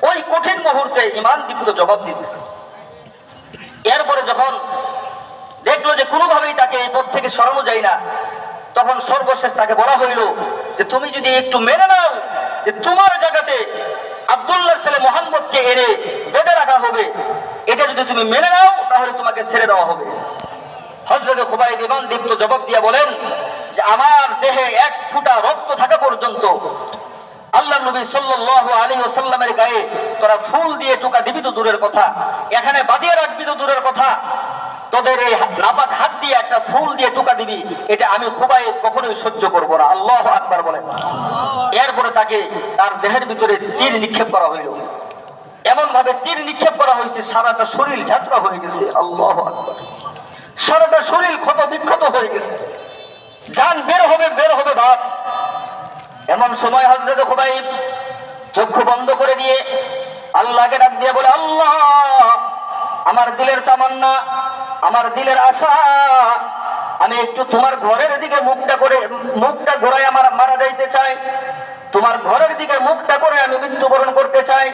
ওই কঠিন মুহূর্তে ঈমান দীপ্ত জবাব দিতেছে। এরপরে যখন দেখলো যে কোনোভাবেই তাকে এই পথ থেকে সরানো যায় না, তখন সর্বশেষ তাকে বলা হইল যে তুমি যদি একটু মেনে নাও যে তোমার জায়গাতে আব্দুল্লাহর ছেলে মুহাম্মদকে এনে বেঁধে রাখা হবে, এটা যদি তুমি মেনে নাও তাহলে তোমাকে ছেড়ে দেওয়া হবে। হযরত খুবাইব ঈমান দীপ্ত জবাব দিয়ে বলেন যে আমার দেহে এক ফোঁটা রক্ত থাকা পর্যন্ত আল্লাহ নবী সাল্লাল্লাহু আলাইহি ওয়াসাল্লামের গায়ে তোরা ফুল দিয়ে টোকা দিবি তো দূরের কথা, এখানে বাঁধিয়ে রাখবি তো দূরের কথা, তোদের এই নাপাক হাত দিয়ে একটা ফুল দিয়ে টোকা দিবি, এটা আমি খুবাইব কখনোই সহ্য করব না। আল্লাহু আকবার বলেন। এরপরে তাকে তার দেহের ভিতরে তীর নিক্ষেপ করা হইল। এমন ভাবে তীর নিক্ষেপ করা হয়েছে সারাটা শরীর ঝাঁঝরা হয়ে গেছে। আল্লাহু আকবার। সারাটা শরীর ক্ষত বিক্ষত হয়ে গেছে, জান বের হবে ভাব। এমন সময় হযরত খুবাইব চক্ষু বন্ধ করে দিয়ে আল্লাহকে ডাক দিয়ে বলে, আল্লাহ, আমার দিলের তামান্না, আমার দিলের আশা, আমি একটু তোমার ঘরের দিকে মুখটা ঘোরায় আমার মারা যাইতে চাই, তোমার ঘরের দিকে মুখটা করে আমি মৃত্যুবরণ করতে চাই।